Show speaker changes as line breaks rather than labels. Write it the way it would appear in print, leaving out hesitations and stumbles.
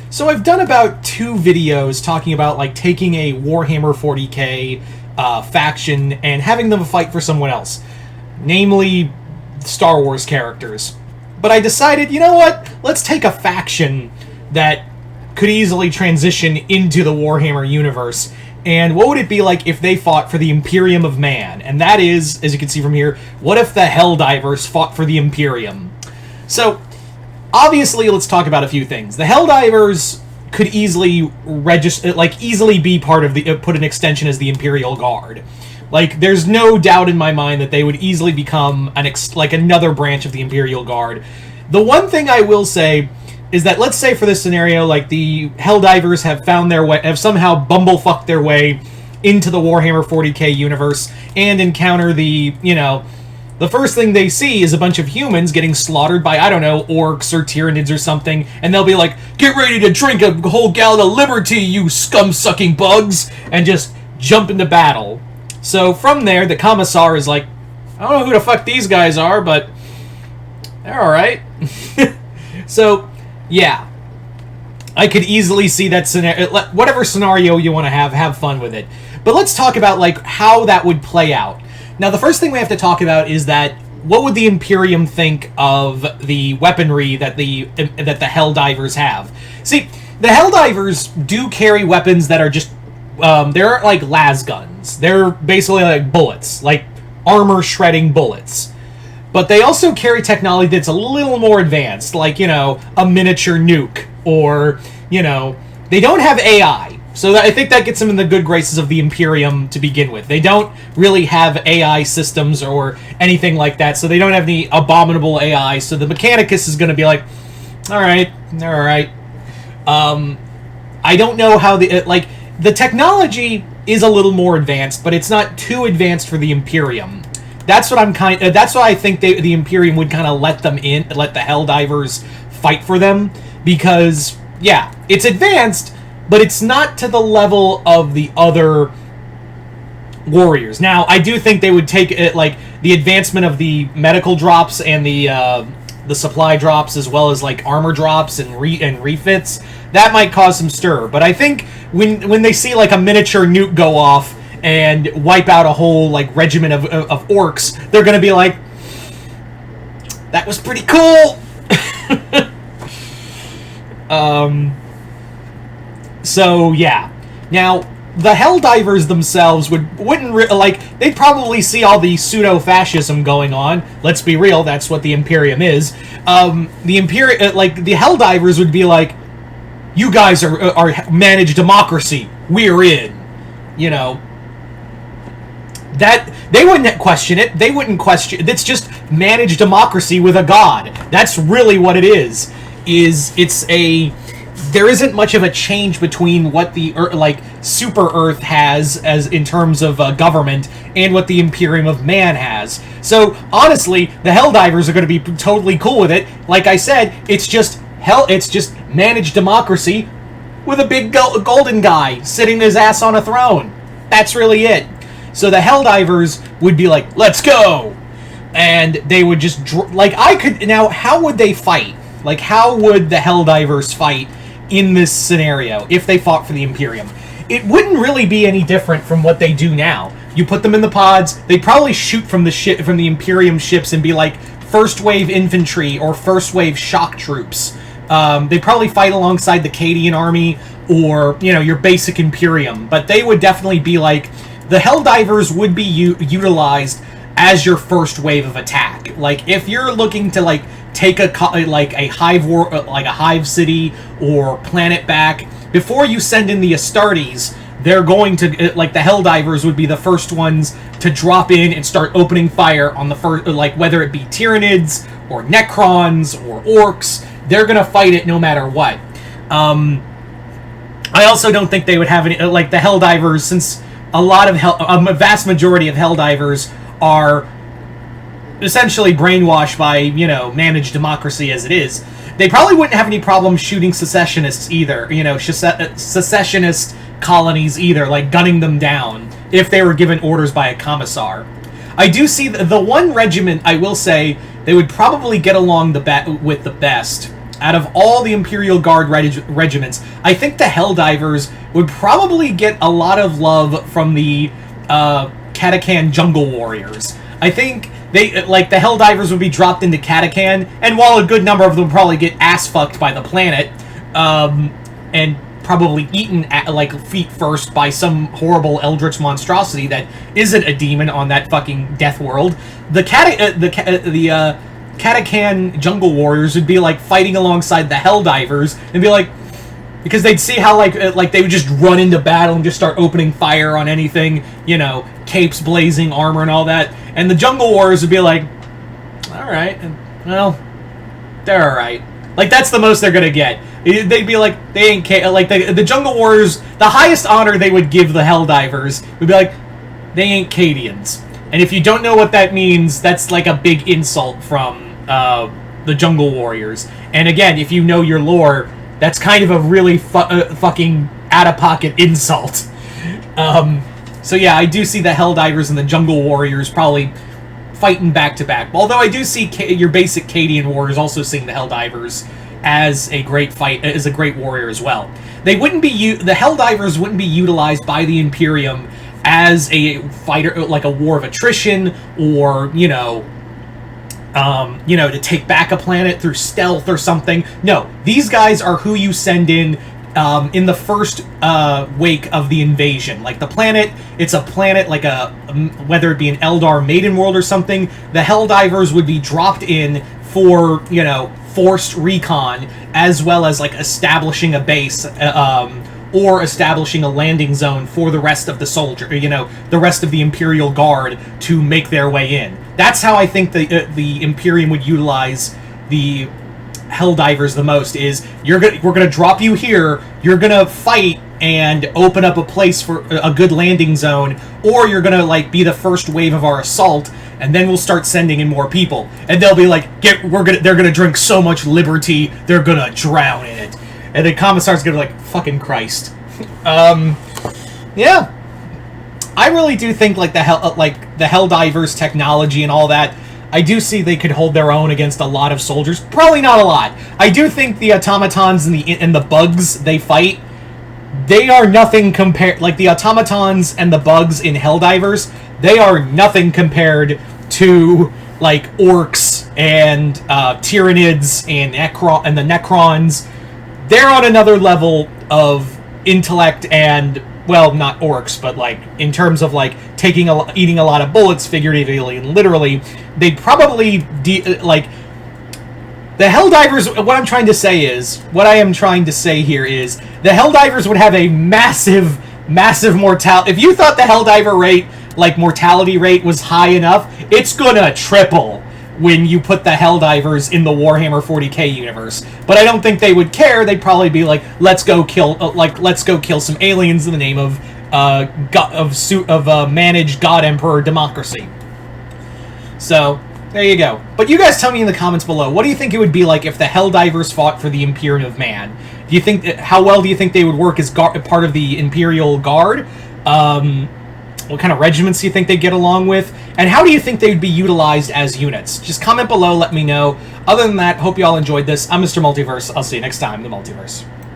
So I've done about 2 videos talking about like taking a Warhammer 40k faction and having them fight for someone else, namely Star Wars characters. But I decided, you know what? Let's take a faction that could easily transition into the Warhammer universe. And what would it be like if they fought for the Imperium of Man? And that is, as you can see from here, what if the Helldivers fought for the Imperium? So, obviously, let's talk about a few things. The Helldivers could easily easily be part of the put an extension as the Imperial Guard. Like, there's no doubt in my mind that they would easily become another branch of the Imperial Guard. The one thing I will say is that, let's say for this scenario, like, the Helldivers have somehow bumblefucked their way into the Warhammer 40k universe and encounter the first thing they see is a bunch of humans getting slaughtered by, I don't know, orcs or Tyranids or something, and they'll be like, get ready to drink a whole gallon of liberty, you scum-sucking bugs, and just jump into battle. So from there, the Commissar is like, I don't know who the fuck these guys are, but they're alright. So, yeah. I could easily see that scenario. Whatever scenario you want to have fun with it. But let's talk about, like, how that would play out. Now, the first thing we have to talk about is that what would the Imperium think of the weaponry that the Helldivers have? See, the Helldivers do carry weapons that are just they're like las guns. They're basically like bullets, like armor shredding bullets. But they also carry technology that's a little more advanced, like, a miniature nuke, or, they don't have AI. So I think that gets them in the good graces of the Imperium to begin with. They don't really have AI systems or anything like that, so they don't have any abominable AI, so the Mechanicus is going to be like, alright. I don't know how the technology is a little more advanced, but it's not too advanced for the Imperium. That's what I think the Imperium would kind of let the Helldivers fight for them, because, yeah, it's advanced, but it's not to the level of the other warriors. Now, I do think they would take the advancement of the medical drops and the supply drops, as well as armor drops and refits. That might cause some stir, but I think when they see a miniature nuke go off and wipe out a whole regiment of orcs, they're gonna be like, that was pretty cool. So yeah. Now, the Helldivers themselves they'd probably see all the pseudo-fascism going on. Let's be real, that's what the Imperium is. The Helldivers would be like, you guys are managed democracy. We're in. That they wouldn't question it. They wouldn't question. It's just managed democracy with a god. That's really what it is. There isn't much of a change between what the Super Earth has as in terms of government and what the Imperium of Man has. So honestly, the Helldivers are going to be totally cool with it. Like I said, it's just managed democracy with a big golden guy sitting his ass on a throne. That's really it. So the Helldivers would be like, let's go! And they would just... Now, how would they fight? How would the Helldivers fight in this scenario if they fought for the Imperium? It wouldn't really be any different from what they do now. You put them in the pods, they'd probably shoot from the Imperium ships and be like first wave infantry or first wave shock troops. They'd probably fight alongside the Cadian army or, your basic Imperium. But they would definitely be the Helldivers would be utilized as your first wave of attack. If you're looking to take a hive city or planet back, before you send in the Astartes, they're going to the Helldivers would be the first ones to drop in and start opening fire on the first, whether it be Tyranids or Necrons or Orcs. They're gonna fight it no matter what. I also don't think they would have any the Helldivers, since a vast majority of Helldivers are essentially brainwashed by, managed democracy as it is. They probably wouldn't have any problem shooting secessionists either, secessionist colonies either, gunning them down if they were given orders by a commissar. I do see the one regiment, I will say, they would probably get along with the best out of all the Imperial Guard regiments, I think the Helldivers would probably get a lot of love from the Katakan Jungle Warriors. I think they, like, the Helldivers would be dropped into Katakan, and while a good number of them would probably get ass-fucked by the planet, and probably eaten, like, feet first by some horrible eldritch monstrosity that isn't a demon on that fucking death world, the Katakan Jungle Warriors would be, like, fighting alongside the Helldivers, and be like, because they'd see how, like they would just run into battle and just start opening fire on anything, you know, capes blazing, armor and all that, and the Jungle Warriors would be like, alright, well, they're alright. Like, that's the most they're gonna get. They'd be like, they ain't like, the Jungle Warriors, the highest honor they would give the Helldivers would be like, they ain't Cadians. And if you don't know what that means, that's like a big insult from the Jungle Warriors. And again, if you know your lore, that's kind of a really fucking out-of-pocket insult. So yeah, I do see the Helldivers and the Jungle Warriors probably fighting back-to-back. Although I do see your basic Cadian warriors also seeing the Helldivers as a great warrior as well. They wouldn't be the Helldivers wouldn't be utilized by the Imperium as a fighter, like a war of attrition, or to take back a planet through stealth or something. No, these guys are who you send in the first wake of the invasion. Like, the planet, it's a planet like whether it be an Eldar maiden world or something, the Helldivers would be dropped in for, forced recon, as well as, like, establishing a base, or establishing a landing zone for the rest of the the rest of the Imperial Guard to make their way in. That's how I think the Imperium would utilize the Helldivers the most, is we're gonna drop you here, you're gonna fight and open up a place for a good landing zone, or you're gonna, like, be the first wave of our assault, and then we'll start sending in more people. And they'll be like, they're gonna drink so much liberty, they're gonna drown in it. And the Commissar's gonna be like, fucking Christ. Yeah. I really do think, like, the Helldivers technology and all that, I do see they could hold their own against a lot of soldiers. Probably not a lot. I do think the automatons and the bugs they fight, they are nothing compared... Like, the automatons and the bugs in Helldivers, they are nothing compared to, like, orcs and Tyranids and the Necrons. They're on another level of intellect and, well, not orcs, but, like, in terms of, like, eating a lot of bullets, figuratively and literally, they'd probably, like... The Helldivers, what I am trying to say here is, the Helldivers would have a massive, massive mortality. If you thought the Helldiver rate, like, mortality rate was high enough, it's gonna triple when you put the Helldivers in the Warhammer 40k universe. But I don't think they would care. They'd probably be like, let's go kill some aliens in the name of managed God Emperor democracy. So there you go. But you guys tell me in the comments below, what do you think it would be like if the Helldivers fought for the Imperium of Man? Do you think how well do you think they would work as part of the Imperial Guard? What kind of regiments do you think they'd get along with? And how do you think they would be utilized as units? Just comment below, let me know. Other than that, hope you all enjoyed this. I'm Mr. Multiverse. I'll see you next time in the Multiverse.